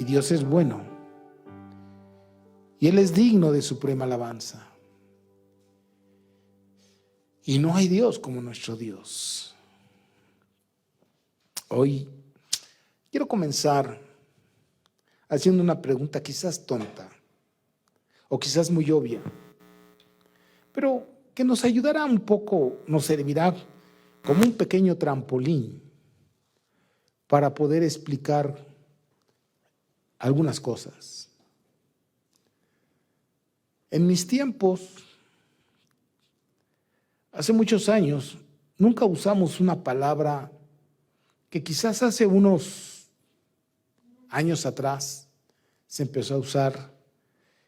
y Dios es bueno, y Él es digno de suprema alabanza. Y no hay Dios como nuestro Dios. Hoy quiero comenzar haciendo una pregunta quizás tonta o quizás muy obvia, pero que nos ayudará un poco, nos servirá como un pequeño trampolín para poder explicar algunas cosas. En mis tiempos, hace muchos años, nunca usamos una palabra que quizás hace unos años atrás se empezó a usar.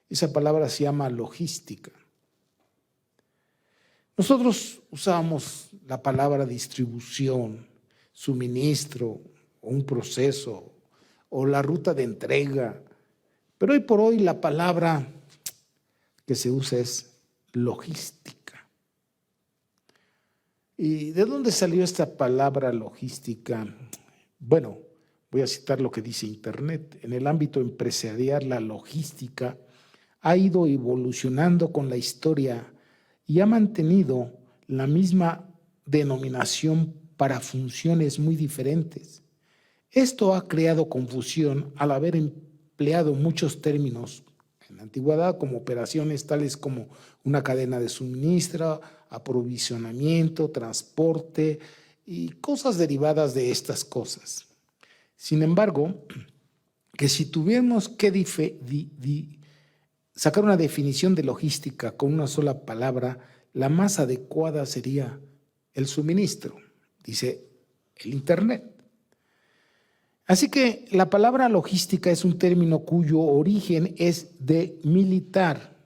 Esa palabra se llama logística. Nosotros usábamos la palabra distribución, suministro, o un proceso, o la ruta de entrega, pero hoy por hoy la palabra que se usa es logística. ¿Y de dónde salió esta palabra logística? Bueno, voy a citar lo que dice Internet. En el ámbito empresarial, la logística ha ido evolucionando con la historia y ha mantenido la misma denominación para funciones muy diferentes. Esto ha creado confusión al haber empleado muchos términos en la antigüedad como operaciones tales como una cadena de suministro, aprovisionamiento, transporte y cosas derivadas de estas cosas. Sin embargo, que si tuviéramos que sacar una definición de logística con una sola palabra, la más adecuada sería el suministro, dice el Internet. Así que la palabra logística es un término cuyo origen es de militar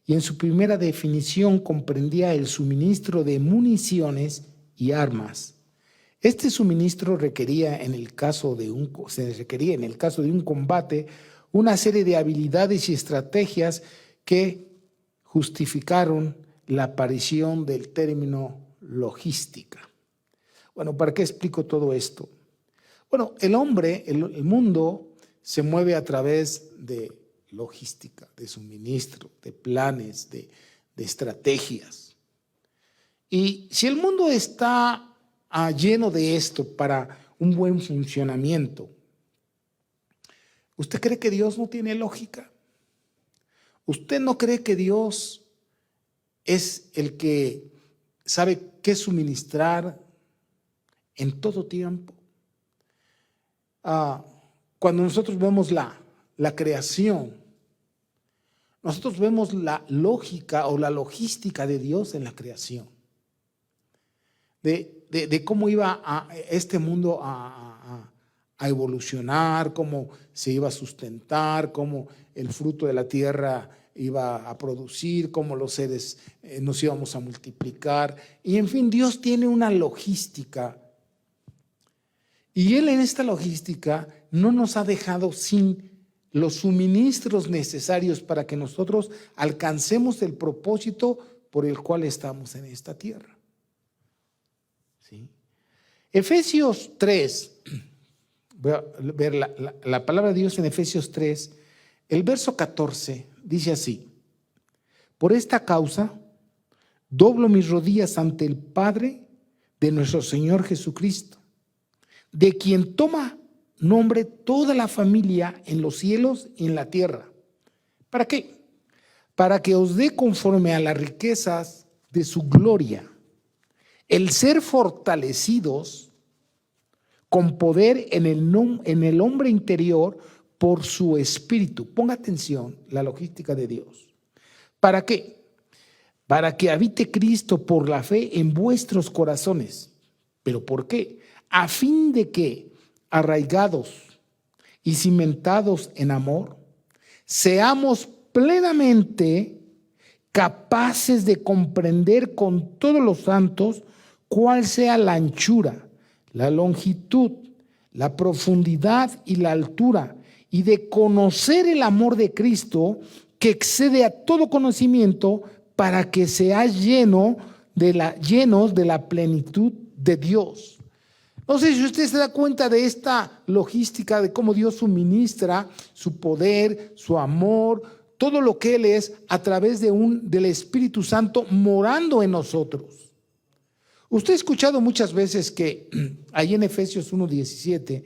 y en su primera definición comprendía el suministro de municiones y armas. Este suministro requería en el caso de un combate una serie de habilidades y estrategias que justificaron la aparición del término logística. Bueno, ¿para qué explico todo esto? Bueno, el mundo se mueve a través de logística, de suministro, de planes, de estrategias. Y si el mundo está lleno de esto para un buen funcionamiento, ¿usted cree que Dios no tiene lógica? ¿Usted no cree que Dios es el que sabe qué suministrar en todo tiempo? Cuando nosotros vemos la creación, nosotros vemos la lógica o la logística de Dios en la creación, de cómo iba este mundo a evolucionar, cómo se iba a sustentar, cómo el fruto de la tierra iba a producir, cómo los seres nos íbamos a multiplicar. Y en fin, Dios tiene una logística. Y Él en esta logística no nos ha dejado sin los suministros necesarios para que nosotros alcancemos el propósito por el cual estamos en esta tierra. ¿Sí? Efesios 3, voy a ver la palabra de Dios en Efesios 3, el verso 14 dice así: por esta causa doblo mis rodillas ante el Padre de nuestro Señor Jesucristo, de quien toma nombre toda la familia en los cielos y en la tierra. ¿Para qué? Para que os dé conforme a las riquezas de su gloria, el ser fortalecidos con poder en el hombre interior por su espíritu. Ponga atención, la logística de Dios. ¿Para qué? Para que habite Cristo por la fe en vuestros corazones. ¿Pero por qué? A fin de que, arraigados y cimentados en amor, seamos plenamente capaces de comprender con todos los santos cuál sea la anchura, la longitud, la profundidad y la altura, y de conocer el amor de Cristo que excede a todo conocimiento, para que seáis llenos de la plenitud de Dios. No sé si usted se da cuenta de esta logística de cómo Dios suministra su poder, su amor, todo lo que Él es a través del Espíritu Santo morando en nosotros. Usted ha escuchado muchas veces que ahí en Efesios 1:17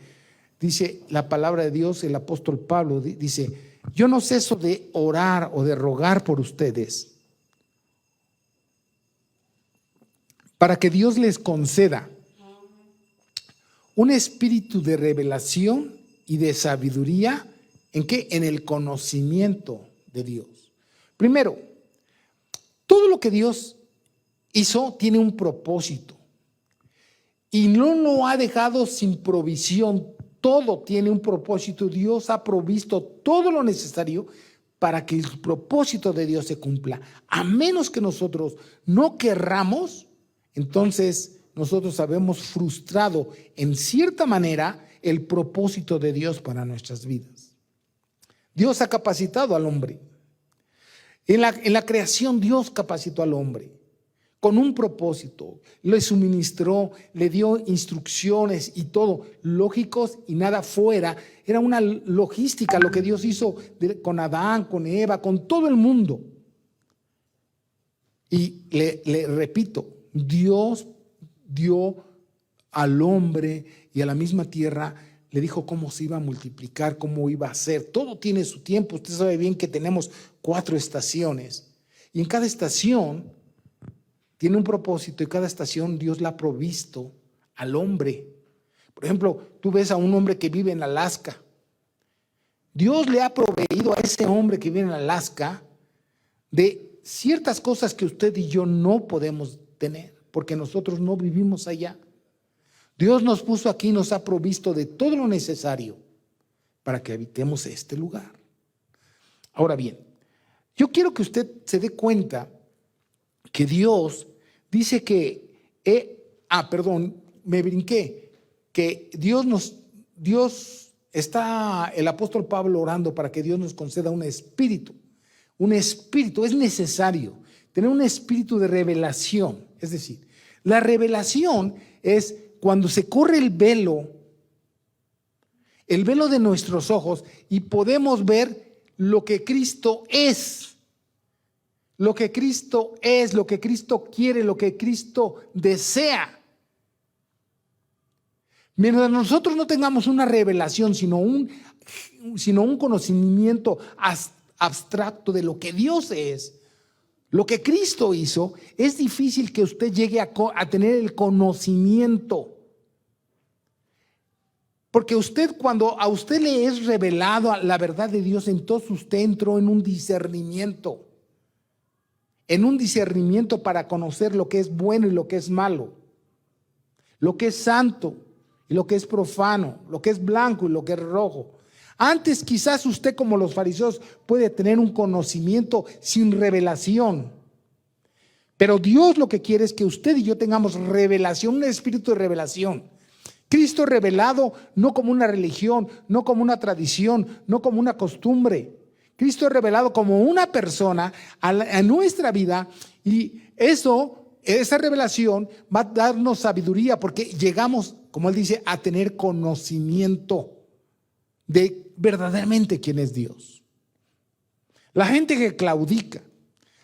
dice la palabra de Dios, el apóstol Pablo dice: yo no ceso de orar o de rogar por ustedes para que Dios les conceda un espíritu de revelación y de sabiduría. ¿En qué? En el conocimiento de Dios. Primero, todo lo que Dios hizo tiene un propósito y no lo ha dejado sin provisión. Todo tiene un propósito. Dios ha provisto todo lo necesario para que el propósito de Dios se cumpla. A menos que nosotros no querramos, entonces nosotros habemos frustrado en cierta manera el propósito de Dios para nuestras vidas. Dios ha capacitado al hombre. En la creación Dios capacitó al hombre con un propósito, le suministró, le dio instrucciones y todo, lógicos y nada fuera. Era una logística lo que Dios hizo con Adán, con Eva, con todo el mundo. Y le repito, Dios dio al hombre y a la misma tierra, le dijo cómo se iba a multiplicar, cómo iba a ser. Todo tiene su tiempo. Usted sabe bien que tenemos 4 estaciones y en cada estación tiene un propósito y cada estación Dios la ha provisto al hombre. Por ejemplo, tú ves a un hombre que vive en Alaska. Dios le ha proveído a ese hombre que vive en Alaska de ciertas cosas que usted y yo no podemos tener, porque nosotros no vivimos allá. Dios nos puso aquí, nos ha provisto de todo lo necesario para que habitemos este lugar. Ahora bien, yo quiero que usted se dé cuenta que Dios dice que, me brinqué, que Dios está, el apóstol Pablo orando para que Dios nos conceda un espíritu, es necesario tener un espíritu de revelación, es decir, la revelación es cuando se corre el velo de nuestros ojos y podemos ver lo que Cristo es. Lo que Cristo es, lo que Cristo quiere, lo que Cristo desea. Mientras nosotros no tengamos una revelación, sino un conocimiento abstracto de lo que Dios es, lo que Cristo hizo, es difícil que usted llegue a tener el conocimiento. Porque cuando a usted le es revelado la verdad de Dios, entonces usted entró en un discernimiento. Para conocer lo que es bueno y lo que es malo, lo que es santo y lo que es profano, lo que es blanco y lo que es rojo. Antes quizás usted, como los fariseos, puede tener un conocimiento sin revelación, pero Dios lo que quiere es que usted y yo tengamos revelación, un espíritu de revelación. Cristo revelado no como una religión, no como una tradición, no como una costumbre. Cristo es revelado como una persona a nuestra vida, y esa revelación va a darnos sabiduría, porque llegamos, como él dice, a tener conocimiento de verdaderamente quién es Dios. La gente que claudica,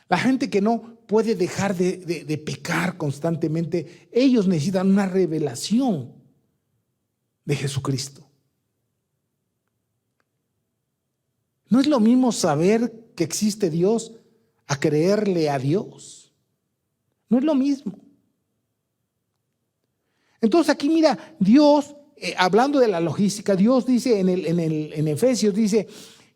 la gente que no puede dejar de pecar constantemente, ellos necesitan una revelación de Jesucristo. No es lo mismo saber que existe Dios a creerle a Dios. No es lo mismo. Entonces aquí mira, Dios, hablando de la logística, Dios dice en Efesios, dice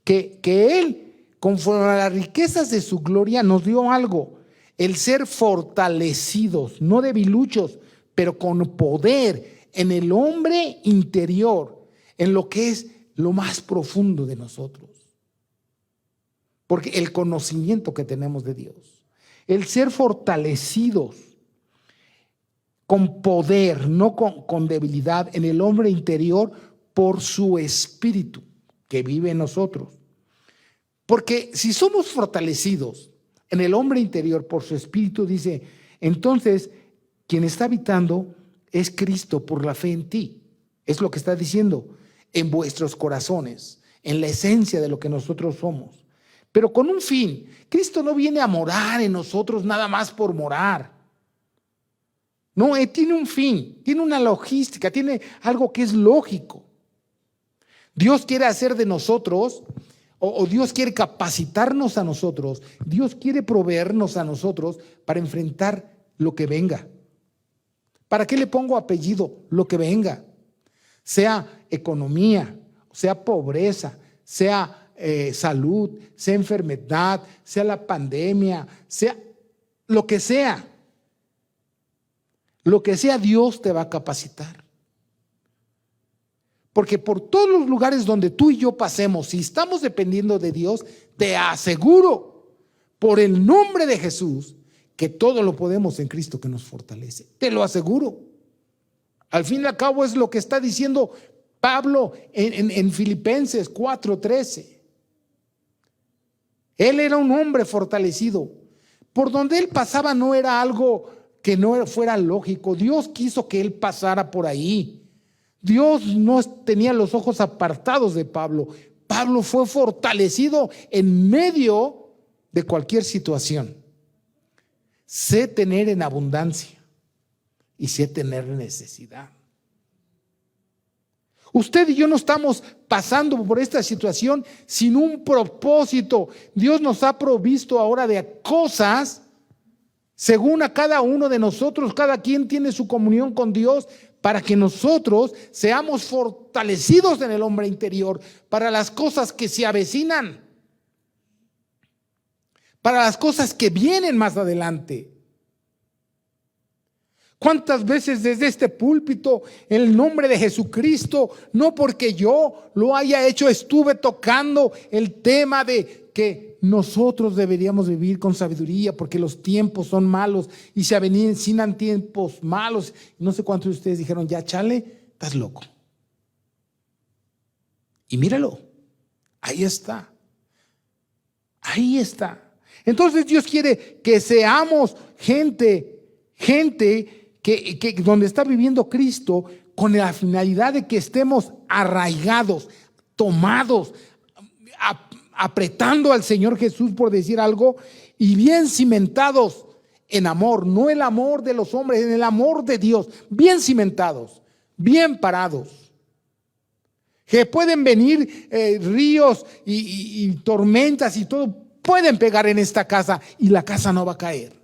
que Él, conforme a las riquezas de su gloria, nos dio algo: el ser fortalecidos, no debiluchos, pero con poder en el hombre interior, en lo que es lo más profundo de nosotros. Porque el conocimiento que tenemos de Dios, el ser fortalecidos con poder, no con debilidad, en el hombre interior por su espíritu que vive en nosotros. Porque si somos fortalecidos en el hombre interior por su espíritu, dice, entonces quien está habitando es Cristo por la fe en ti. Es lo que está diciendo, en vuestros corazones, en la esencia de lo que nosotros somos. Pero con un fin. Cristo no viene a morar en nosotros nada más por morar. No, tiene un fin, tiene una logística, tiene algo que es lógico. Dios quiere hacer de nosotros, o Dios quiere capacitarnos a nosotros, Dios quiere proveernos a nosotros para enfrentar lo que venga. ¿Para qué le pongo apellido? Lo que venga. Sea economía, sea pobreza, sea salud, sea enfermedad, sea la pandemia, sea lo que sea. Lo que sea, Dios te va a capacitar. Porque por todos los lugares donde tú y yo pasemos, si estamos dependiendo de Dios, te aseguro, por el nombre de Jesús, que todo lo podemos en Cristo que nos fortalece. Te lo aseguro. Al fin y al cabo es lo que está diciendo Pablo en Filipenses 4:13. Él era un hombre fortalecido. Por donde él pasaba no era algo que no fuera lógico. Dios quiso que él pasara por ahí. Dios no tenía los ojos apartados de Pablo. Pablo fue fortalecido en medio de cualquier situación. Sé tener en abundancia y sé tener necesidad. Usted y yo no estamos pasando por esta situación sin un propósito. Dios nos ha provisto ahora de cosas según a cada uno de nosotros. Cada quien tiene su comunión con Dios para que nosotros seamos fortalecidos en el hombre interior para las cosas que se avecinan, para las cosas que vienen más adelante. ¿Cuántas veces desde este púlpito, en el nombre de Jesucristo, no porque yo lo haya hecho, estuve tocando el tema de que nosotros deberíamos vivir con sabiduría porque los tiempos son malos y se avecinan tiempos malos? No sé cuántos de ustedes dijeron, ya chale, estás loco. Y míralo, ahí está. Ahí está. Entonces Dios quiere que seamos gente que donde está viviendo Cristo, con la finalidad de que estemos arraigados, tomados, apretando al Señor Jesús, por decir algo, y bien cimentados en amor, no el amor de los hombres, en el amor de Dios, bien cimentados, bien parados. Que pueden venir ríos y tormentas y todo, pueden pegar en esta casa y la casa no va a caer.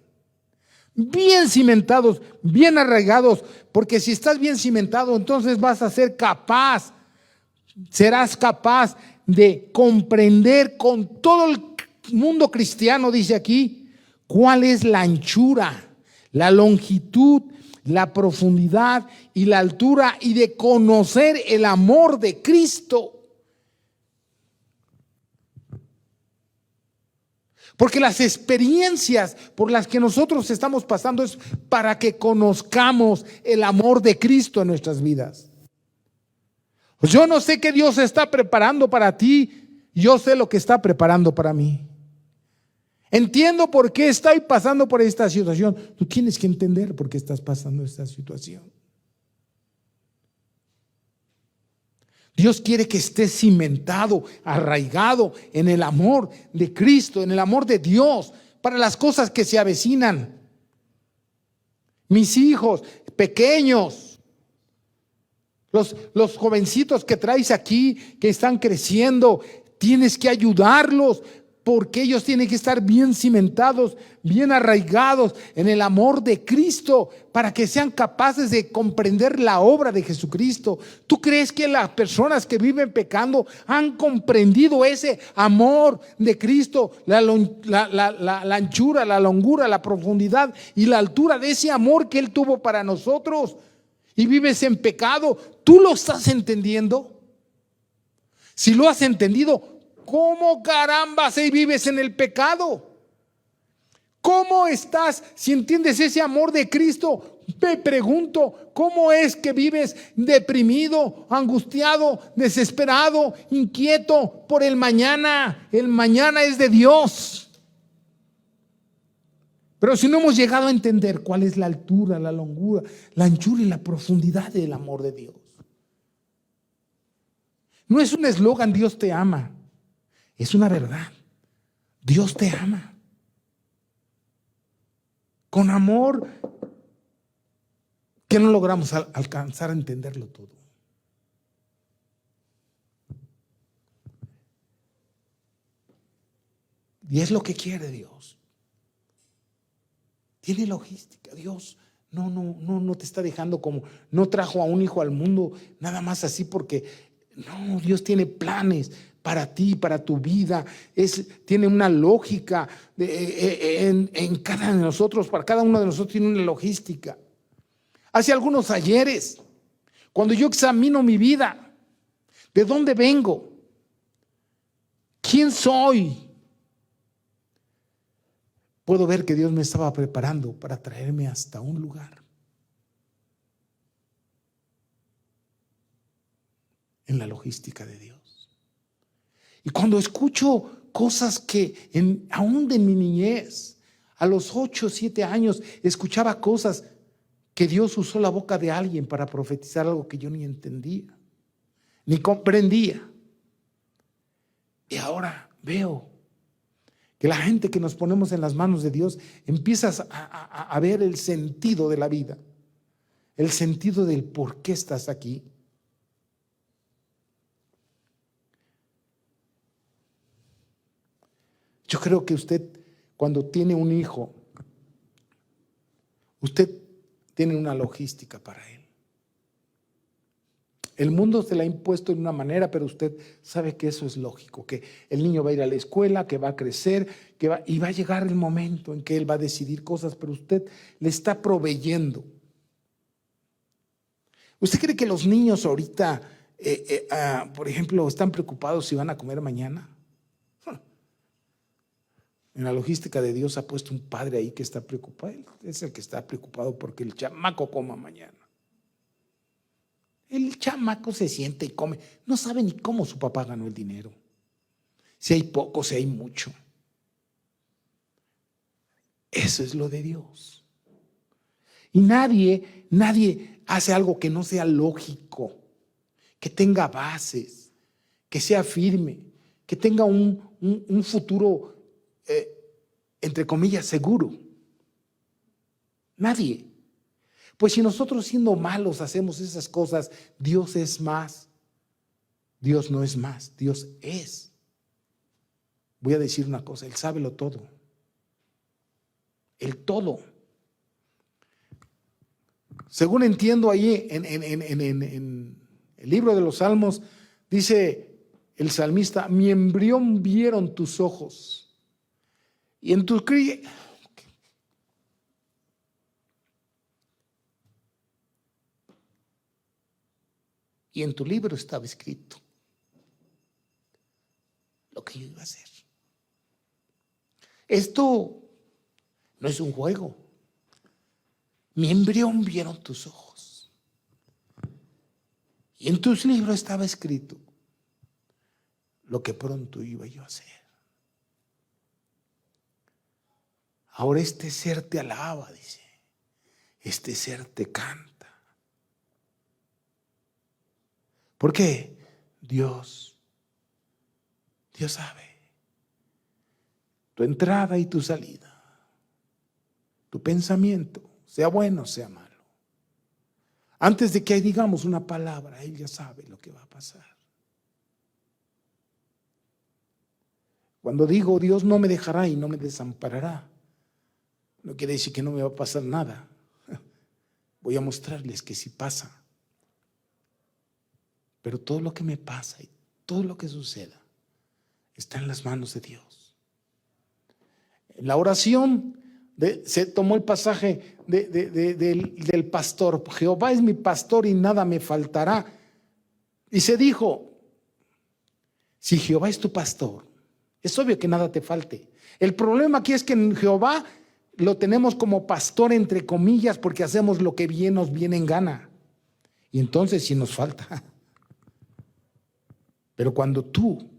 Bien cimentados, bien arraigados, porque si estás bien cimentado, entonces vas a ser capaz, serás capaz de comprender con todo el mundo cristiano, dice aquí, cuál es la anchura, la longitud, la profundidad y la altura, y de conocer el amor de Cristo. Porque las experiencias por las que nosotros estamos pasando es para que conozcamos el amor de Cristo en nuestras vidas. Yo no sé qué Dios está preparando para ti, yo sé lo que está preparando para mí. Entiendo por qué estoy pasando por esta situación. Tú tienes que entender por qué estás pasando esta situación. Dios quiere que estés cimentado, arraigado en el amor de Cristo, en el amor de Dios, para las cosas que se avecinan. Mis hijos pequeños, los jovencitos que traes aquí, que están creciendo, tienes que ayudarlos, porque ellos tienen que estar bien cimentados, bien arraigados en el amor de Cristo, para que sean capaces de comprender la obra de Jesucristo. ¿Tú crees que las personas que viven pecando han comprendido ese amor de Cristo? La anchura, la longura, la profundidad y la altura de ese amor que Él tuvo para nosotros. Y vives en pecado. ¿Tú lo estás entendiendo? Si lo has entendido, ¿cómo caramba si vives en el pecado? ¿Cómo estás si entiendes ese amor de Cristo? Me pregunto, ¿cómo es que vives deprimido, angustiado, desesperado, inquieto por el mañana? El mañana es de Dios. Pero si no hemos llegado a entender cuál es la altura, la longura, la anchura y la profundidad del amor de Dios. No es un eslogan, Dios te ama. Es una verdad. Dios te ama. Con amor que no logramos alcanzar a entenderlo todo. Y es lo que quiere Dios. Tiene logística. Dios no te está dejando como, no trajo a un hijo al mundo nada más así porque, no, Dios tiene planes para ti, para tu vida. Tiene una lógica en cada de nosotros, para cada uno de nosotros tiene una logística. Hace algunos ayeres, cuando yo examino mi vida, ¿de dónde vengo? ¿Quién soy? Puedo ver que Dios me estaba preparando para traerme hasta un lugar. En la logística de Dios. Y cuando escucho cosas que aún de mi niñez, a los 8 o 7 años, escuchaba cosas que Dios usó la boca de alguien para profetizar algo que yo ni entendía, ni comprendía. Y ahora veo que la gente que nos ponemos en las manos de Dios empiezas a ver el sentido de la vida, el sentido del por qué estás aquí. Yo creo que usted, cuando tiene un hijo, usted tiene una logística para él. El mundo se la ha impuesto de una manera, pero usted sabe que eso es lógico, que el niño va a ir a la escuela, que va a crecer, y va a llegar el momento en que él va a decidir cosas, pero usted le está proveyendo. ¿Usted cree que los niños ahorita, por ejemplo, están preocupados si van a comer mañana? En la logística de Dios ha puesto un padre ahí que está preocupado. Él es el que está preocupado porque el chamaco coma mañana. El chamaco se siente y come. No sabe ni cómo su papá ganó el dinero. Si hay poco, si hay mucho. Eso es lo de Dios. Y nadie hace algo que no sea lógico, que tenga bases, que sea firme, que tenga un futuro, entre comillas, seguro. Nadie. Pues si nosotros siendo malos hacemos esas cosas, Dios es más. Dios no es más, Dios es. Voy a decir una cosa, Él sabe lo todo. El todo. Según entiendo ahí en el libro de los Salmos, dice el salmista, mi embrión vieron tus ojos. Y en tu y en tu libro estaba escrito lo que yo iba a hacer. Esto no es un juego. Mi embrión vieron tus ojos. Y en tus libros estaba escrito lo que pronto iba yo a hacer. Ahora este ser te alaba, dice. Este ser te canta. ¿Por qué? Dios sabe tu entrada y tu salida, tu pensamiento, sea bueno, sea malo. Antes de que digamos una palabra, Él ya sabe lo que va a pasar. Cuando digo Dios no me dejará y no me desamparará, no quiere decir que no me va a pasar nada. Voy a mostrarles que sí pasa. Pero todo lo que me pasa y todo lo que suceda está en las manos de Dios. En la oración se tomó el pasaje del pastor. Jehová es mi pastor y nada me faltará. Y se dijo, si Jehová es tu pastor, es obvio que nada te falte. El problema aquí es que en Jehová lo tenemos como pastor entre comillas porque hacemos lo que bien nos viene en gana. Y entonces sí nos falta. Pero cuando tú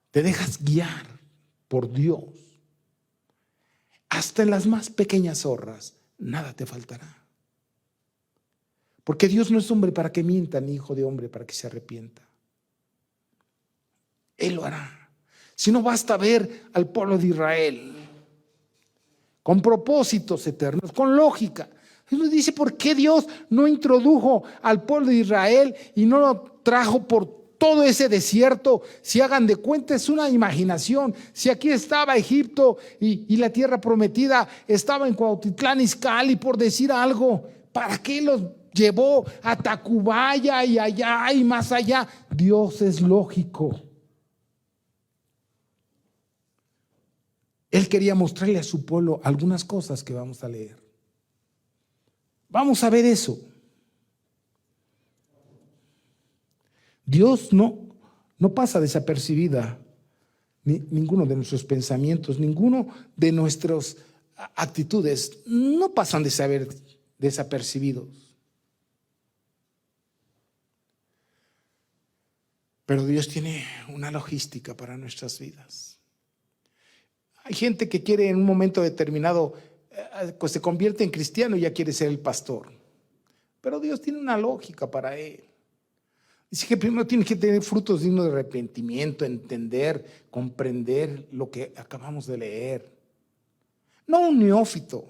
te dejas guiar por Dios, hasta en las más pequeñas zorras, nada te faltará. Porque Dios no es hombre para que mienta, ni hijo de hombre para que se arrepienta. Él lo hará. Si no, basta ver al pueblo de Israel con propósitos eternos, con lógica. Uno dice, ¿por qué Dios no introdujo al pueblo de Israel y no lo trajo por todo ese desierto? Si hagan de cuenta, es una imaginación. Si aquí estaba Egipto y la tierra prometida estaba en Cuautitlán Izcalli, por decir algo, ¿para qué los llevó a Tacubaya y allá y más allá? Dios es lógico. Él quería mostrarle a su pueblo algunas cosas que vamos a leer. Vamos a ver eso. Dios no pasa desapercibida ninguno de nuestros pensamientos, ninguno de nuestras actitudes no pasan desapercibidos. Pero Dios tiene una logística para nuestras vidas. Hay gente que quiere en un momento determinado, pues se convierte en cristiano y ya quiere ser el pastor. Pero Dios tiene una lógica para él. Dice que primero tiene que tener frutos dignos de arrepentimiento, entender, comprender lo que acabamos de leer. No un neófito.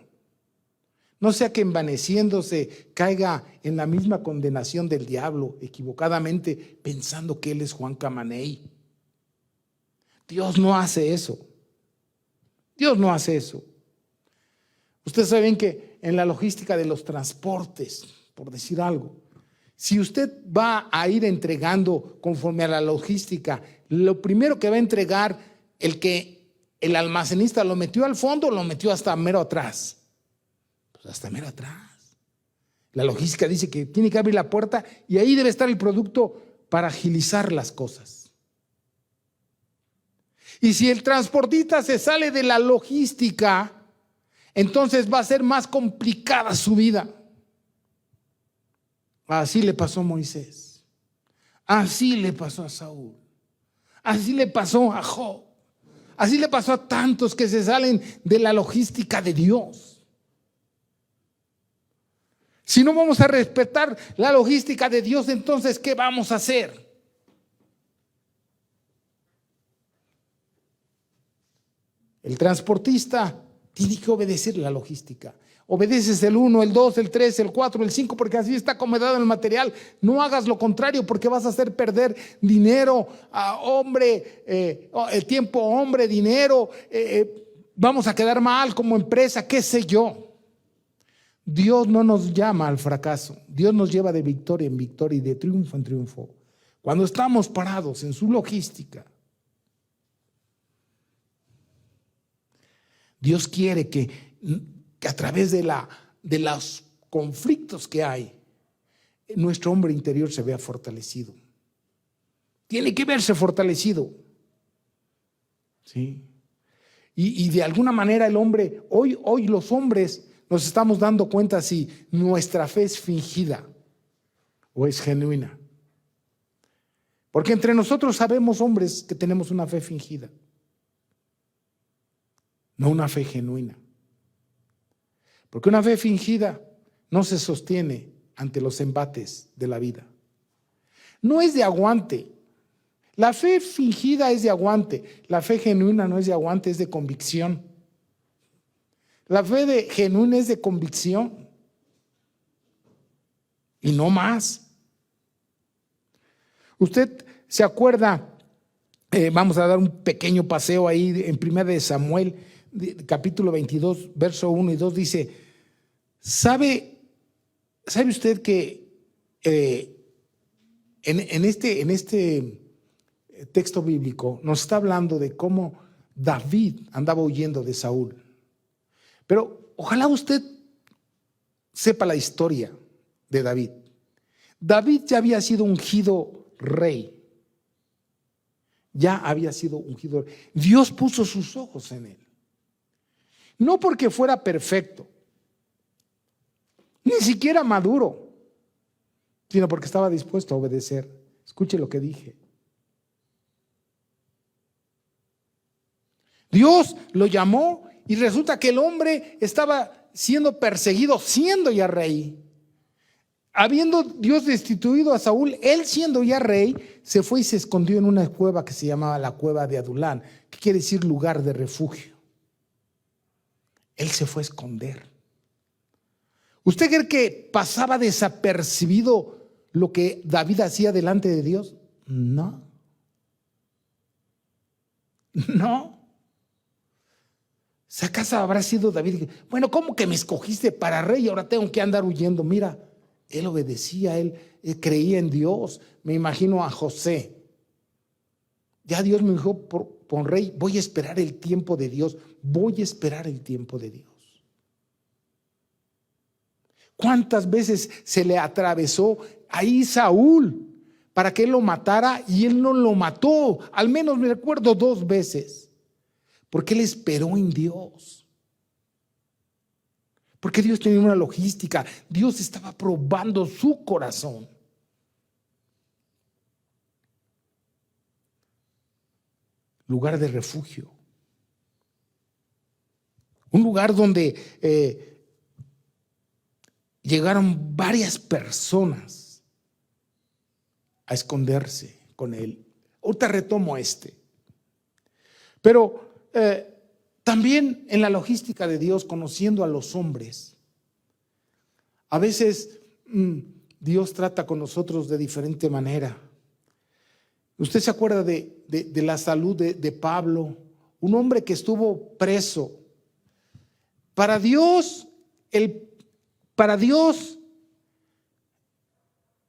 No sea que envaneciéndose caiga en la misma condenación del diablo, equivocadamente pensando que él es Juan Camaney. Dios no hace eso. Dios no hace eso. Ustedes saben que en la logística de los transportes, por decir algo, si usted va a ir entregando conforme a la logística, lo primero que va a entregar el almacenista lo metió al fondo o lo metió hasta mero atrás. Pues hasta mero atrás. La logística dice que tiene que abrir la puerta y ahí debe estar el producto para agilizar las cosas. Y si el transportista se sale de la logística, entonces va a ser más complicada su vida. Así le pasó a Moisés. Así le pasó a Saúl. Así le pasó a Job. Así le pasó a tantos que se salen de la logística de Dios. Si no vamos a respetar la logística de Dios, entonces, ¿qué vamos a hacer? El transportista tiene que obedecer la logística. Obedeces el 1, el 2, el 3, el 4, el 5, porque así está acomodado el material. No hagas lo contrario, porque vas a hacer perder dinero a hombre, el tiempo hombre, dinero. Vamos a quedar mal como empresa, qué sé yo. Dios no nos llama al fracaso. Dios nos lleva de victoria en victoria y de triunfo en triunfo. Cuando estamos parados en su logística, Dios quiere que a través de los conflictos que hay, nuestro hombre interior se vea fortalecido. Tiene que verse fortalecido. ¿Sí? Y de alguna manera el hombre, hoy los hombres nos estamos dando cuenta si nuestra fe es fingida o es genuina. Porque entre nosotros sabemos, hombres, que tenemos una fe fingida, no una fe genuina. Porque una fe fingida no se sostiene ante los embates de la vida. No es de aguante. La fe fingida es de aguante. La fe genuina no es de aguante, es de convicción. La fe genuina es de convicción. Y no más. Usted se acuerda, vamos a dar un pequeño paseo ahí en 1 Samuel, capítulo 22, verso 1 y 2, dice, ¿sabe usted que en este texto bíblico nos está hablando de cómo David andaba huyendo de Saúl? Pero ojalá usted sepa la historia de David. David ya había sido ungido rey. Ya había sido ungido rey. Dios puso sus ojos en él. No porque fuera perfecto, ni siquiera maduro, sino porque estaba dispuesto a obedecer. Escuche lo que dije. Dios lo llamó y resulta que el hombre estaba siendo perseguido, siendo ya rey. Habiendo Dios destituido a Saúl, él siendo ya rey, se fue y se escondió en una cueva que se llamaba la cueva de Adulán, que quiere decir lugar de refugio. Él se fue a esconder. ¿Usted cree que pasaba desapercibido lo que David hacía delante de Dios? No. No. Si acaso habrá sido David, bueno, ¿cómo que me escogiste para rey y ahora tengo que andar huyendo? Mira, él obedecía, él creía en Dios. Me imagino a José. Ya Dios me dijo por rey, voy a esperar el tiempo de Dios. Voy a esperar el tiempo de Dios. ¿Cuántas veces se le atravesó ahí Saúl para que él lo matara y él no lo mató? Al menos me recuerdo 2 veces. Porque él esperó en Dios. Porque Dios tenía una logística. Dios estaba probando su corazón. Lugar de refugio. Un lugar donde llegaron varias personas a esconderse con él. Ahorita retomo Pero también en la logística de Dios, conociendo a los hombres, a veces Dios trata con nosotros de diferente manera. Usted se acuerda de la salud de Pablo, un hombre que estuvo preso. Para Dios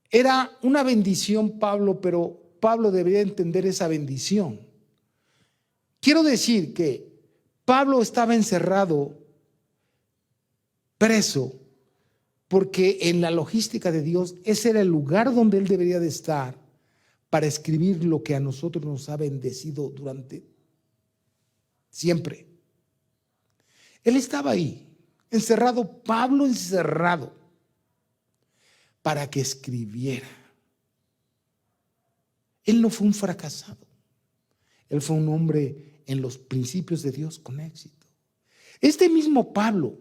era una bendición Pablo, pero Pablo debería entender esa bendición. Quiero decir que Pablo estaba encerrado, preso, porque en la logística de Dios ese era el lugar donde él debería de estar para escribir lo que a nosotros nos ha bendecido durante siempre. Él estaba ahí, encerrado, Pablo encerrado, para que escribiera. Él no fue un fracasado. Él fue un hombre en los principios de Dios con éxito. Este mismo Pablo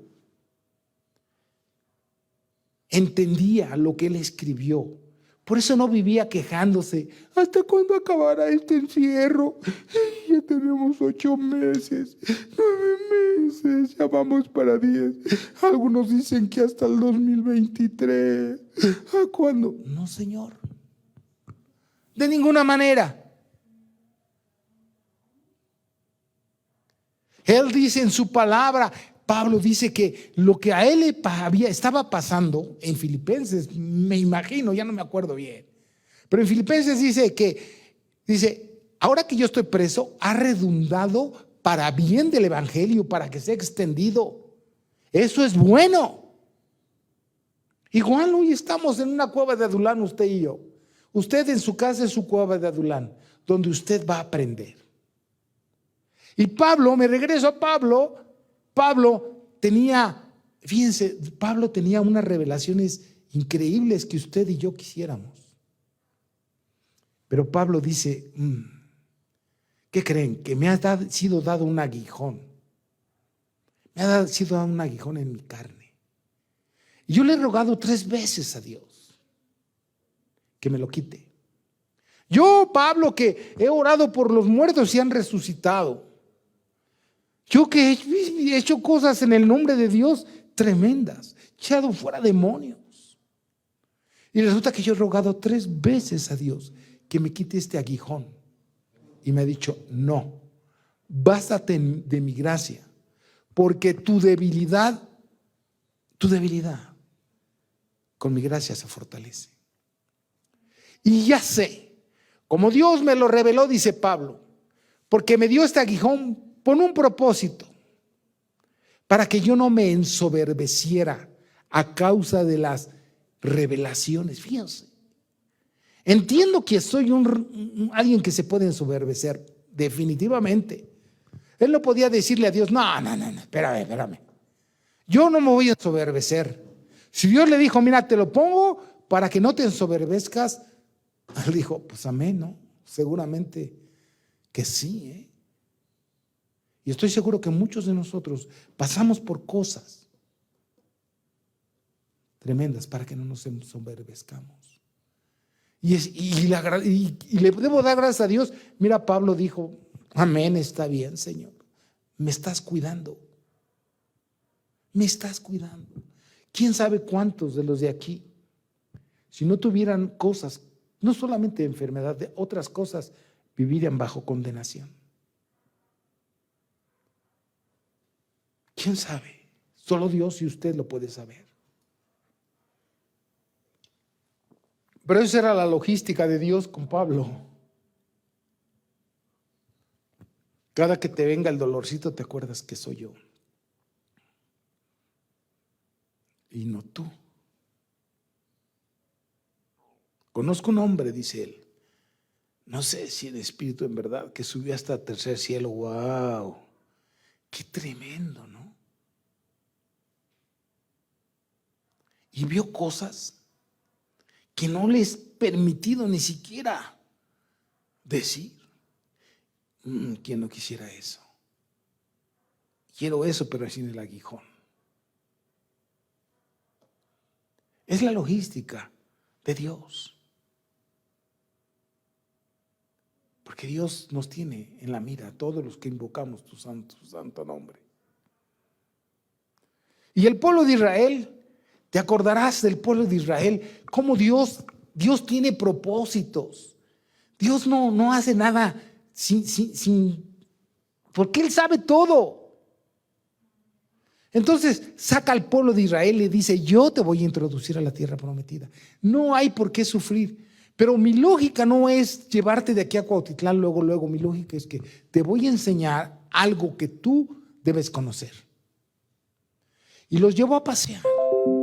entendía lo que él escribió. Por eso no vivía quejándose. ¿Hasta cuándo acabará este encierro? Ya tenemos 8 meses, 9 meses, ya vamos para 10. Algunos dicen que hasta el 2023. ¿A cuándo? No, Señor. De ninguna manera. Él dice en su palabra, Pablo dice que lo que a él estaba pasando en Filipenses, me imagino, ya no me acuerdo bien, pero en Filipenses dice, ahora que yo estoy preso, ha redundado para bien del evangelio, para que sea extendido. Eso es bueno. Igual hoy estamos en una cueva de Adulán, usted y yo. Usted en su casa es su cueva de Adulán, donde usted va a aprender. Y Pablo, me regreso a Pablo. Pablo tenía unas revelaciones increíbles que usted y yo quisiéramos. Pero Pablo dice, ¿qué creen? Que me ha sido dado un aguijón. Me ha sido dado un aguijón en mi carne. Y yo le he rogado 3 veces a Dios que me lo quite. Yo, Pablo, que he orado por los muertos y han resucitado. Yo que he hecho cosas en el nombre de Dios tremendas, echado fuera demonios. Y resulta que yo he rogado 3 veces a Dios que me quite este aguijón. Y me ha dicho, no, bástate de mi gracia, porque tu debilidad, con mi gracia se fortalece. Y ya sé, como Dios me lo reveló, dice Pablo, porque me dio este aguijón con un propósito, para que yo no me ensoberbeciera a causa de las revelaciones. Fíjense, entiendo que soy alguien que se puede ensoberbecer, definitivamente. Él no podía decirle a Dios, no, espérame. Yo no me voy a ensoberbecer. Si Dios le dijo, mira, te lo pongo para que no te ensoberbezcas, él dijo, pues amén, ¿no? Seguramente que sí, Y estoy seguro que muchos de nosotros pasamos por cosas tremendas para que no nos ensoberbezcamos. Y le debo dar gracias a Dios. Mira, Pablo dijo, amén, está bien, Señor. Me estás cuidando. Me estás cuidando. ¿Quién sabe cuántos de los de aquí, si no tuvieran cosas, no solamente enfermedad, de otras cosas, vivirían bajo condenación? ¿Quién sabe? Solo Dios y usted lo puede saber. Pero esa era la logística de Dios con Pablo. Cada que te venga el dolorcito, te acuerdas que soy yo. Y no tú. Conozco un hombre, dice él, no sé si en espíritu en verdad, que subió hasta el tercer cielo. ¡Wow! ¡Qué tremendo!, ¿no? Y vio cosas que no le es permitido ni siquiera decir. ¿Quién no quisiera eso? Quiero eso, pero sin el aguijón. Es la logística de Dios. Porque Dios nos tiene en la mira, todos los que invocamos tu santo nombre. Y el pueblo de Israel, te acordarás del pueblo de Israel, cómo Dios tiene propósitos. Dios no hace nada porque Él sabe todo. Entonces saca al pueblo de Israel y le dice, yo te voy a introducir a la tierra prometida. No hay por qué sufrir. Pero mi lógica no es llevarte de aquí a Cuautitlán luego. Mi lógica es que te voy a enseñar algo que tú debes conocer. Y los llevo a pasear.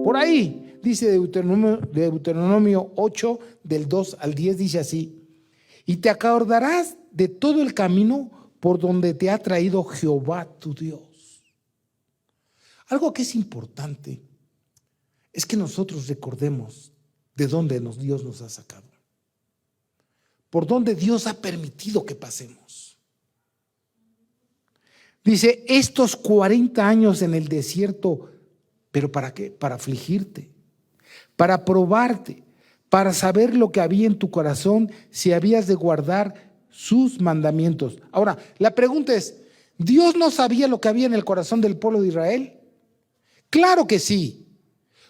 Por ahí, dice Deuteronomio 8, del 2 al 10, dice así: y te acordarás de todo el camino por donde te ha traído Jehová tu Dios. Algo que es importante es que nosotros recordemos de dónde Dios nos ha sacado, por dónde Dios ha permitido que pasemos. Dice, estos 40 años en el desierto, ¿pero para qué? Para afligirte, para probarte, para saber lo que había en tu corazón, si habías de guardar sus mandamientos. Ahora, la pregunta es, ¿Dios no sabía lo que había en el corazón del pueblo de Israel? Claro que sí.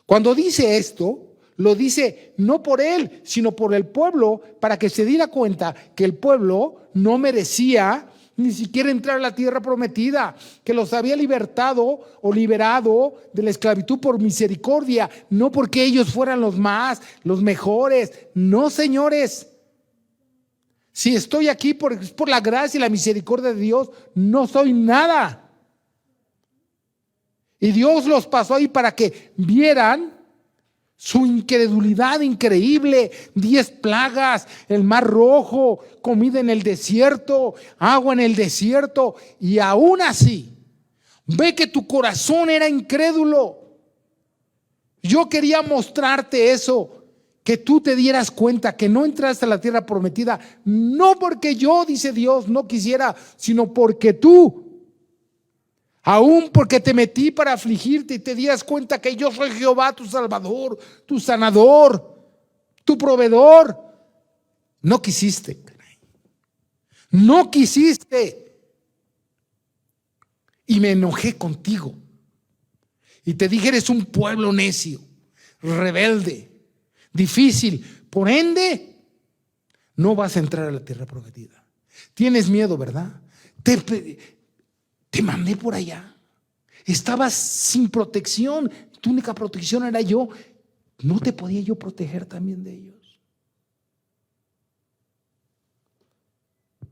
Cuando dice esto, lo dice no por él, sino por el pueblo, para que se diera cuenta que el pueblo no merecía ni siquiera entrar a la tierra prometida, que los había libertado o liberado de la esclavitud por misericordia, no porque ellos fueran los más, los mejores. No, señores. Si estoy aquí por la gracia y la misericordia de Dios, no soy nada. Y Dios los pasó ahí para que vieran su incredulidad increíble. 10 plagas, el mar rojo, comida en el desierto, agua en el desierto. Y aún así, ve que tu corazón era incrédulo. Yo quería mostrarte eso, que tú te dieras cuenta que no entraste a la tierra prometida, no porque yo, dice Dios, no quisiera, sino porque tú, aún porque te metí para afligirte y te dieras cuenta que yo soy Jehová, tu Salvador, tu sanador, tu proveedor. No quisiste. No quisiste. Y me enojé contigo. Y te dije, eres un pueblo necio, rebelde, difícil. Por ende, no vas a entrar a la tierra prometida. Tienes miedo, ¿verdad? Te mandé por allá. Estabas sin protección. Tu única protección era yo. ¿No te podía yo proteger también de ellos?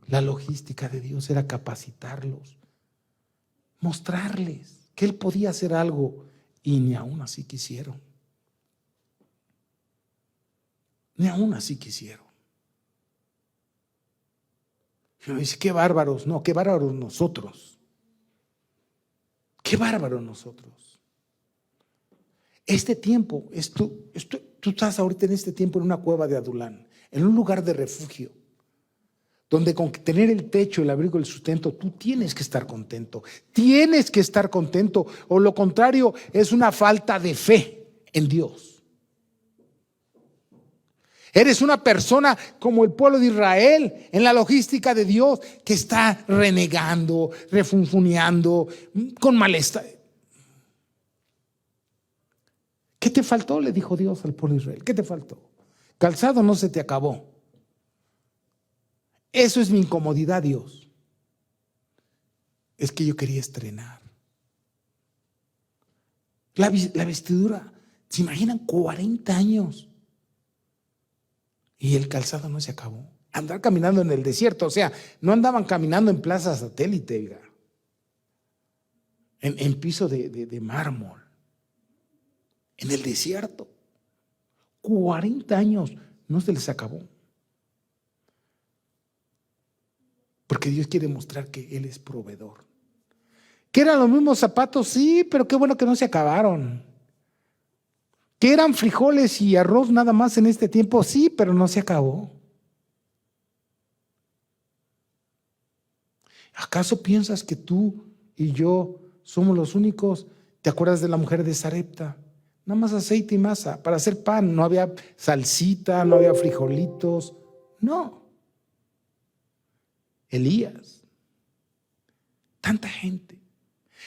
La logística de Dios era capacitarlos, mostrarles que Él podía hacer algo, y ni aún así quisieron. Ni aún así quisieron. Y uno dice, qué bárbaros. No, qué bárbaros nosotros. Qué bárbaro nosotros. Este tiempo, tú estás ahorita en este tiempo en una cueva de Adulán, en un lugar de refugio, donde con tener el techo, el abrigo, el sustento, tú tienes que estar contento. Tienes que estar contento, o lo contrario es una falta de fe en Dios. Eres una persona como el pueblo de Israel en la logística de Dios, que está renegando, refunfuneando, con malestar. ¿Qué te faltó? Le dijo Dios al pueblo de Israel. ¿Qué te faltó? Calzado no se te acabó. Eso es mi incomodidad, Dios. Es que yo quería estrenar. La vestidura, ¿se imaginan? 40 años. Y el calzado no se acabó. Andar caminando en el desierto, o sea, no andaban caminando en plaza satélite, en piso de mármol, en el desierto. 40 años no se les acabó. Porque Dios quiere mostrar que Él es proveedor. ¿Que eran los mismos zapatos? Sí, pero qué bueno que no se acabaron. ¿Que eran frijoles y arroz nada más en este tiempo? Sí, pero no se acabó. ¿Acaso piensas que tú y yo somos los únicos? ¿Te acuerdas de la mujer de Sarepta? Nada más aceite y masa para hacer pan. No había salsita, no había frijolitos. No. Elías. Tanta gente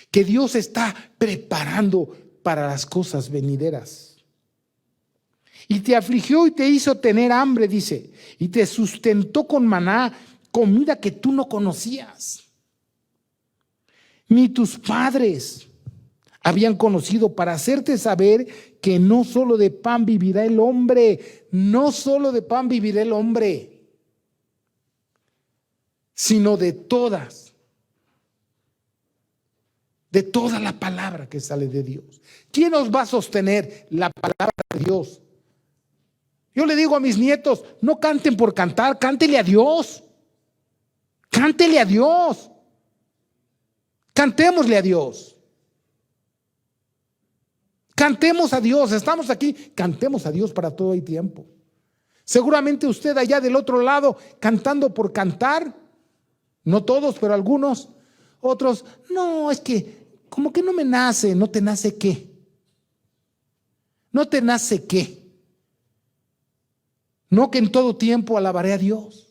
que Dios está preparando para las cosas venideras. Y te afligió y te hizo tener hambre, dice, y te sustentó con maná, comida que tú no conocías, ni tus padres habían conocido, para hacerte saber que no solo de pan vivirá el hombre, no solo de pan vivirá el hombre, sino de toda la palabra que sale de Dios. ¿Quién nos va a sostener? La palabra de Dios. Yo le digo a mis nietos, no canten por cantar, cántele a Dios. Cántele a Dios. Cantémosle a Dios. Cantemos a Dios. Estamos aquí, cantemos a Dios para todo el tiempo. Seguramente usted allá del otro lado, cantando por cantar, no todos, pero algunos, otros, no, es que como que no me nace. ¿No te nace qué? ¿No te nace qué? No, que en todo tiempo alabaré a Dios.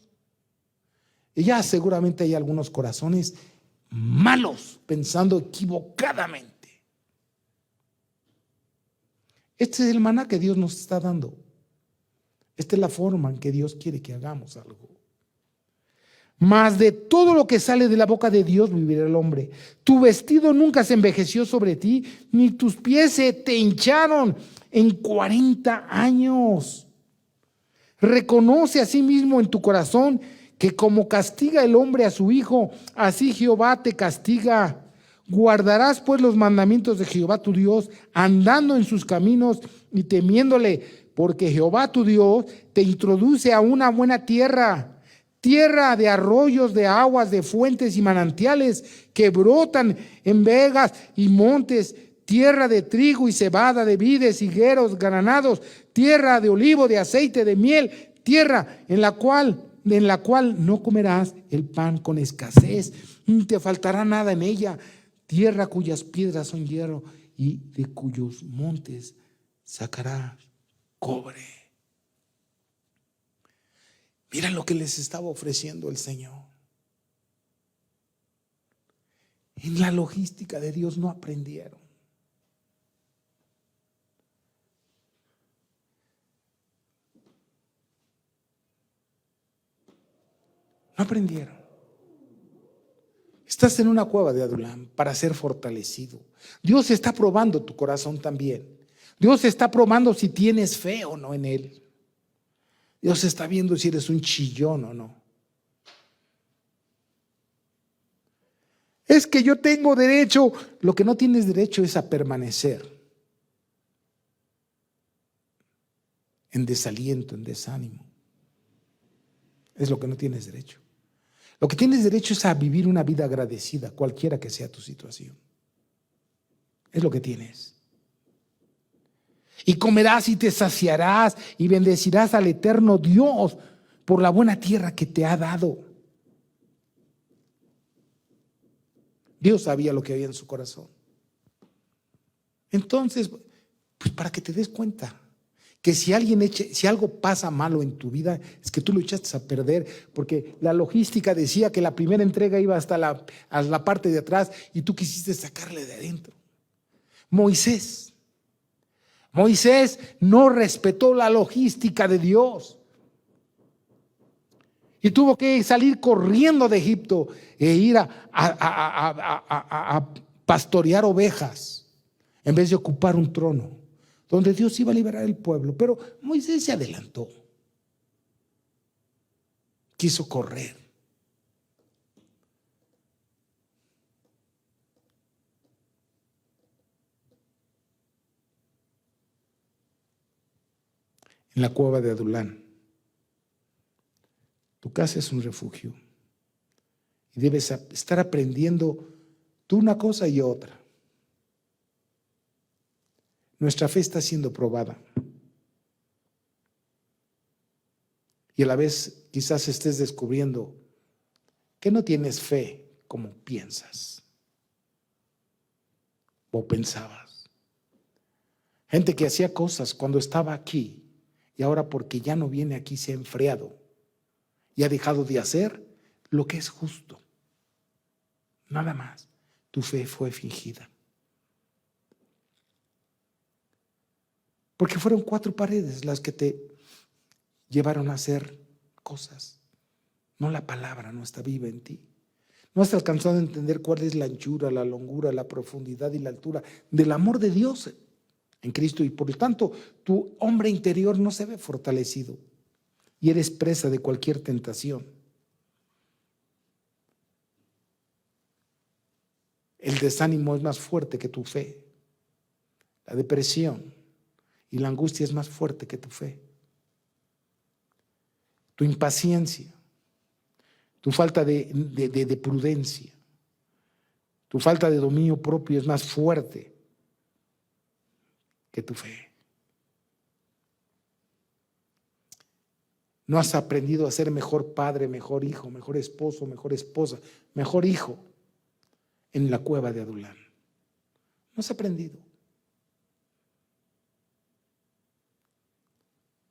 Y ya seguramente hay algunos corazones malos, pensando equivocadamente. Este es el maná que Dios nos está dando. Esta es la forma en que Dios quiere que hagamos algo. Mas de todo lo que sale de la boca de Dios vivirá el hombre. Tu vestido nunca se envejeció sobre ti, ni tus pies se te hincharon en 40 años. Reconoce a sí mismo en tu corazón que como castiga el hombre a su hijo, así Jehová te castiga. Guardarás pues los mandamientos de Jehová tu Dios, andando en sus caminos y temiéndole, porque Jehová tu Dios te introduce a una buena tierra, tierra de arroyos, de aguas, de fuentes y manantiales que brotan en vegas y montes, tierra de trigo y cebada, de vides, higueros, granados, tierra de olivo, de aceite, de miel, tierra en la cual no comerás el pan con escasez, ni te faltará nada en ella, tierra cuyas piedras son hierro y de cuyos montes sacarás cobre. Mira lo que les estaba ofreciendo el Señor. En la logística de Dios no aprendieron. No aprendieron. Estás en una cueva de Adulam para ser fortalecido. Dios está probando tu corazón también. Dios está probando si tienes fe o no en Él. Dios está viendo si eres un chillón o no. Es que yo tengo derecho. Lo que no tienes derecho es a permanecer en desaliento, en desánimo. Es lo que no tienes derecho. Lo que tienes derecho es a vivir una vida agradecida, cualquiera que sea tu situación. Es lo que tienes. Y comerás y te saciarás y bendecirás al eterno Dios por la buena tierra que te ha dado. Dios sabía lo que había en su corazón. Entonces, pues para que te des cuenta que si algo pasa malo en tu vida, es que tú lo echaste a perder, porque la logística decía que la primera entrega iba hasta a la parte de atrás y tú quisiste sacarle de adentro. Moisés no respetó la logística de Dios y tuvo que salir corriendo de Egipto e ir a pastorear ovejas en vez de ocupar un trono donde Dios iba a liberar al pueblo. Pero Moisés se adelantó, quiso correr. En la cueva de Adulán, tu casa es un refugio y debes estar aprendiendo tú una cosa y otra. Nuestra fe está siendo probada y a la vez quizás estés descubriendo que no tienes fe como piensas o pensabas. Gente que hacía cosas cuando estaba aquí y ahora porque ya no viene aquí se ha enfriado y ha dejado de hacer lo que es justo. Nada más. Tu fe fue fingida. Porque fueron 4 paredes las que te llevaron a hacer cosas. No la palabra no está viva en ti. No has alcanzado a entender cuál es la anchura, la longura, la profundidad y la altura del amor de Dios en Cristo. Y por lo tanto, tu hombre interior no se ve fortalecido y eres presa de cualquier tentación. El desánimo es más fuerte que tu fe. La depresión y la angustia es más fuerte que tu fe. Tu impaciencia, tu falta de prudencia, tu falta de dominio propio es más fuerte que tu fe. No has aprendido a ser mejor padre, mejor hijo, mejor esposo, mejor esposa, mejor hijo en la cueva de Adulán. No has aprendido.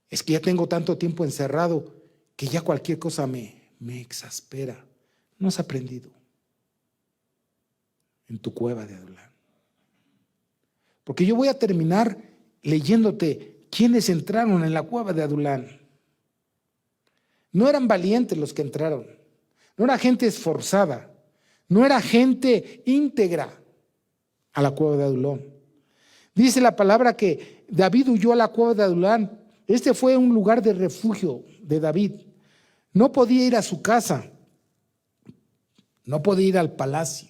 Es que ya tengo tanto tiempo encerrado que ya cualquier cosa me exaspera. No has aprendido en tu cueva de Adulán. Porque yo voy a terminar leyéndote quiénes entraron en la cueva de Adulán. No eran valientes los que entraron, no era gente esforzada, no era gente íntegra a la cueva de Adulán. Dice la palabra que David huyó a la cueva de Adulán. Este fue un lugar de refugio de David. No podía ir a su casa, no podía ir al palacio,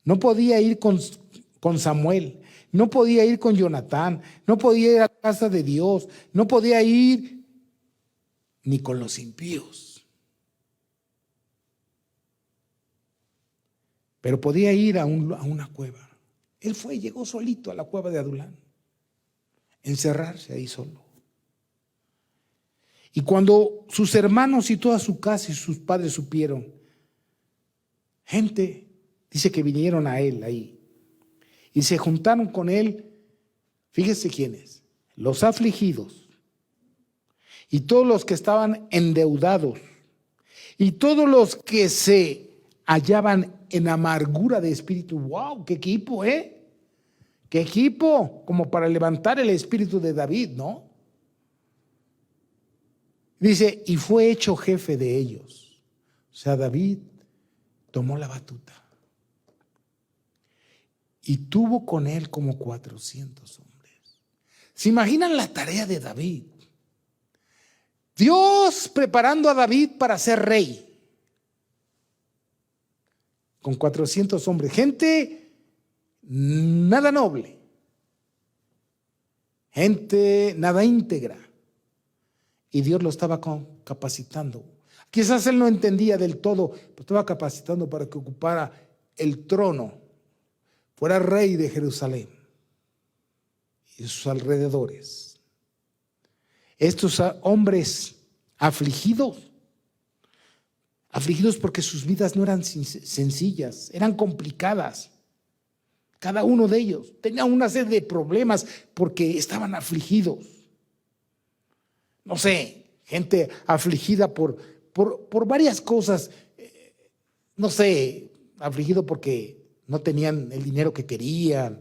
no podía ir con Samuel, no podía ir con Jonatán, no podía ir a la casa de Dios, no podía ir ni con los impíos. Pero podía ir a una cueva. Él llegó solito a la cueva de Adulán, encerrarse ahí solo. Y cuando sus hermanos y toda su casa y sus padres supieron, gente, dice que vinieron a él ahí y se juntaron con él. Fíjese quiénes: los afligidos y todos los que estaban endeudados y todos los que se hallaban en amargura de espíritu. ¡Wow! ¡Qué equipo, qué equipo! Como para levantar el espíritu de David, ¿no? Dice, y fue hecho jefe de ellos. O sea, David tomó la batuta y tuvo con él como 400 hombres. ¿Se imaginan la tarea de David? Dios preparando a David para ser rey con 400 hombres, gente nada noble, gente nada íntegra. Y Dios lo estaba capacitando. Quizás él no entendía del todo, pero estaba capacitando para que ocupara el trono, fuera rey de Jerusalén y sus alrededores. Estos hombres afligidos Afligidos porque sus vidas no eran sencillas, eran complicadas. Cada uno de ellos tenía una serie de problemas porque estaban afligidos. No sé, gente afligida por varias cosas. No sé, afligido porque no tenían el dinero que querían,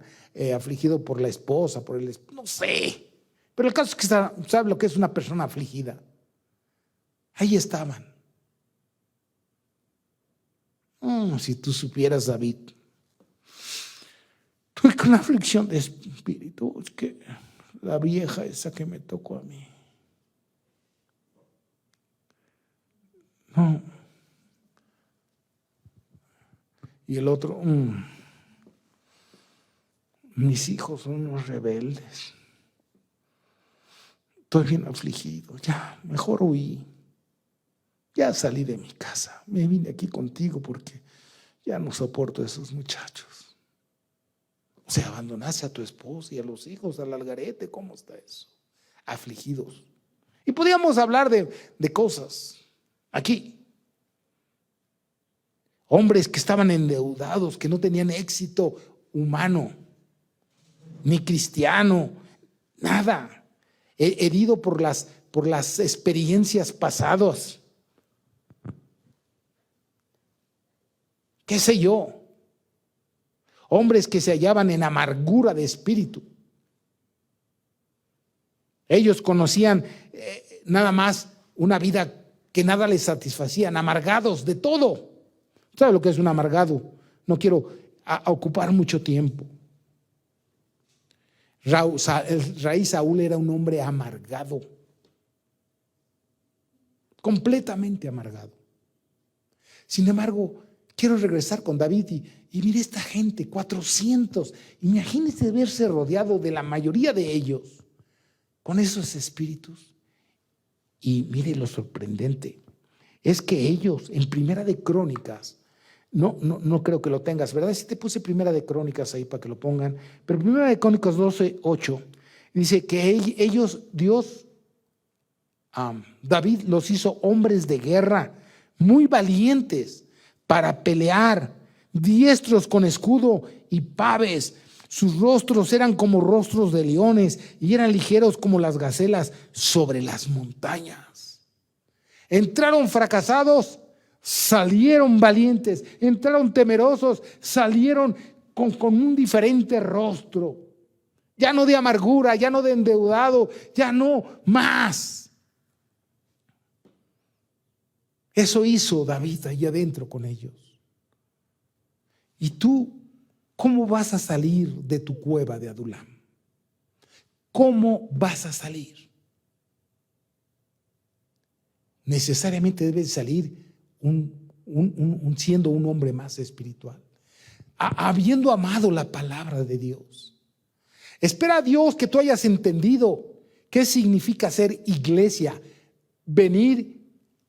afligido por la esposa, no sé. Pero el caso es que sabe lo que es una persona afligida. Ahí estaban. Si tú supieras, David, estoy con aflicción de espíritu. Es que la vieja esa que me tocó a mí. No. Y el otro, mis hijos son unos rebeldes. Estoy bien afligido. Ya, mejor huí. Ya salí de mi casa. Me vine aquí contigo porque ya no soporto a esos muchachos. O sea, abandonaste a tu esposa y a los hijos al algarete. ¿Cómo está eso? Afligidos. Y podíamos hablar de cosas aquí. Hombres que estaban endeudados, que no tenían éxito humano, ni cristiano, nada. Herido por las experiencias pasadas. ¿Qué sé yo? Hombres que se hallaban en amargura de espíritu. Ellos conocían nada más una vida que nada les satisfacían, amargados de todo. ¿Sabe lo que es un amargado? No quiero ocupar mucho tiempo. Rey Saúl era un hombre amargado, completamente amargado. Sin embargo, quiero regresar con David y mire esta gente, 400. Imagínese verse rodeado de la mayoría de ellos con esos espíritus. Y mire lo sorprendente, es que ellos en Primera de Crónicas, no creo que lo tengas, ¿verdad? Si te puse Primera de Crónicas ahí para que lo pongan, pero Primera de Crónicas 12:8 dice que ellos, David los hizo hombres de guerra, muy valientes para pelear, diestros con escudo y paves. Sus rostros eran como rostros de leones y eran ligeros como las gacelas sobre las montañas. Entraron fracasados, salieron valientes. Entraron temerosos, salieron con un diferente rostro. Ya no de amargura, ya no de endeudado, ya no más. Eso hizo David ahí adentro con ellos. ¿Y tú cómo vas a salir de tu cueva de Adulam? ¿Cómo vas a salir? Necesariamente debes salir siendo un hombre más espiritual, habiendo amado la palabra de Dios. Espera a Dios que tú hayas entendido qué significa ser iglesia, venir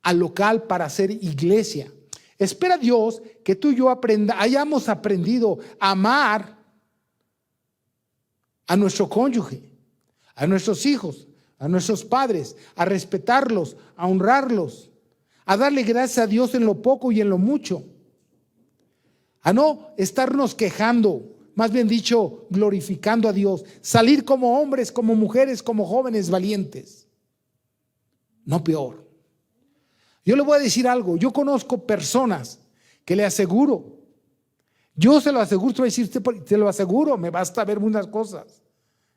al local para ser iglesia. Espera a Dios que tú y yo hayamos aprendido a amar a nuestro cónyuge, a nuestros hijos, a nuestros padres, a respetarlos, a honrarlos, a darle gracias a Dios en lo poco y en lo mucho, a no estarnos quejando, más bien dicho, glorificando a Dios, salir como hombres, como mujeres, como jóvenes valientes, no peor. Yo le voy a decir algo, yo conozco personas que le aseguro, yo se lo aseguro, te voy a decir, te lo aseguro, me basta ver unas cosas,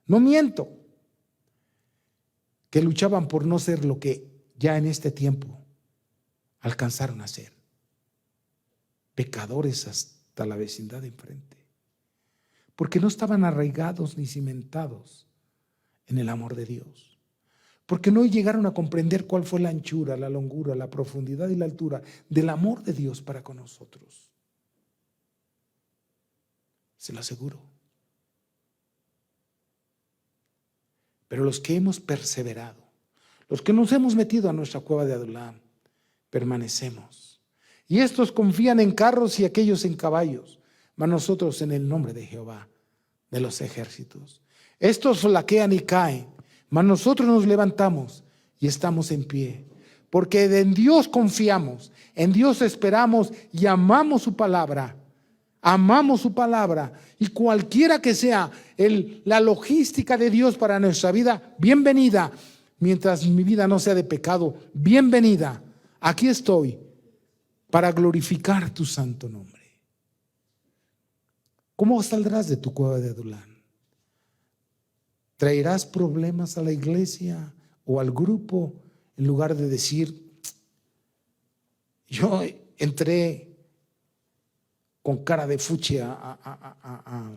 no miento, que luchaban por no ser lo que ya en este tiempo alcanzaron a ser. Pecadores hasta la vecindad de enfrente. Porque no estaban arraigados ni cimentados en el amor de Dios. Porque no llegaron a comprender cuál fue la anchura, la longura, la profundidad y la altura del amor de Dios para con nosotros. Se lo aseguro. Pero los que hemos perseverado, los que nos hemos metido a nuestra cueva de Adulam, permanecemos. Y estos confían en carros y aquellos en caballos, mas nosotros en el nombre de Jehová de los ejércitos. Estos flaquean y caen, mas nosotros nos levantamos y estamos en pie. porque en Dios confiamos, en Dios esperamos y amamos su palabra. Amamos su palabra, y cualquiera que sea la logística de Dios para nuestra vida, bienvenida. Mientras mi vida no sea de pecado, bienvenida. Aquí estoy para glorificar tu santo nombre. ¿Cómo saldrás de tu cueva de Adulán? ¿Traerás problemas a la iglesia o al grupo en lugar de decir, yo entré con cara de fuchi a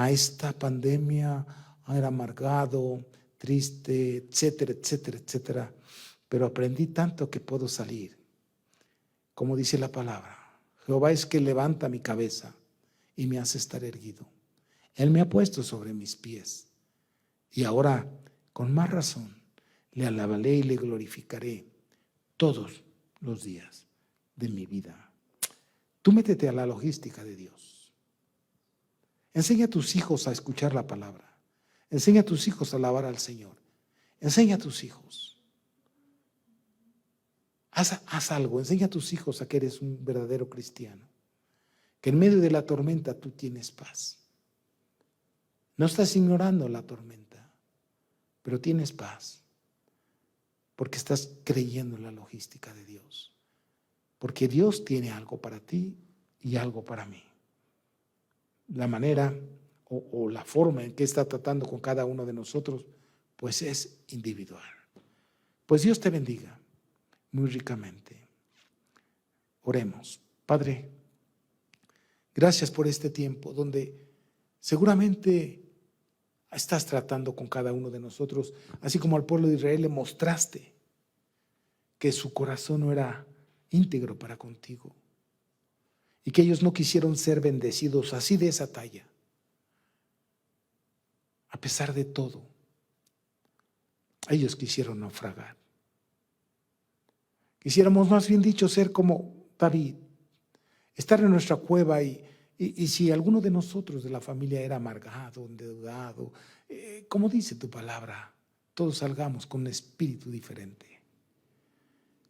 esta pandemia, era amargado, triste, etcétera, etcétera, etcétera, pero aprendí tanto que puedo salir? Como dice la palabra, Jehová es que levanta mi cabeza y me hace estar erguido. Él me ha puesto sobre mis pies, y ahora con más razón le alabaré y le glorificaré todos los días de mi vida. Tú métete a la logística de Dios. Enseña a tus hijos a escuchar la palabra. Enseña a tus hijos a alabar al Señor. Enseña a tus hijos. Haz algo. Enseña a tus hijos a que eres un verdadero cristiano. Que en medio de la tormenta tú tienes paz. No estás ignorando la tormenta, pero tienes paz. Porque estás creyendo en la logística de Dios. Porque Dios tiene algo para ti y algo para mí. La manera o la forma en que está tratando con cada uno de nosotros, pues es individual. Pues Dios te bendiga muy ricamente. Oremos. Padre, gracias por este tiempo donde seguramente estás tratando con cada uno de nosotros, así como al pueblo de Israel le mostraste que su corazón no era íntegro para contigo y que ellos no quisieron ser bendecidos así de esa talla. A pesar de todo, ellos quisieron naufragar. Quisiéramos, más bien dicho, ser como David, estar en nuestra cueva y si alguno de nosotros de la familia era amargado, endeudado, como dice tu palabra, todos salgamos con un espíritu diferente,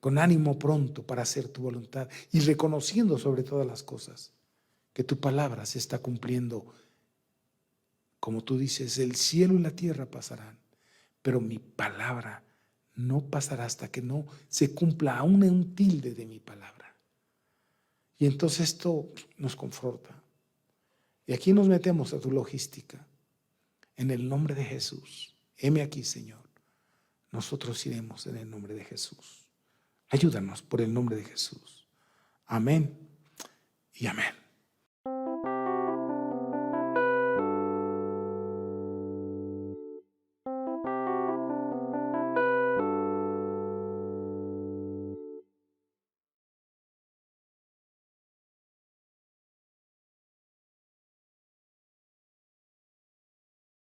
con ánimo pronto para hacer tu voluntad y reconociendo sobre todas las cosas que tu palabra se está cumpliendo. Como tú dices, el cielo y la tierra pasarán, pero mi palabra no pasará hasta que no se cumpla aún un tilde de mi palabra. Y entonces esto nos confronta. Y aquí nos metemos a tu logística. En el nombre de Jesús, heme aquí, Señor. Nosotros iremos en el nombre de Jesús. Ayúdanos por el nombre de Jesús. Amén y amén.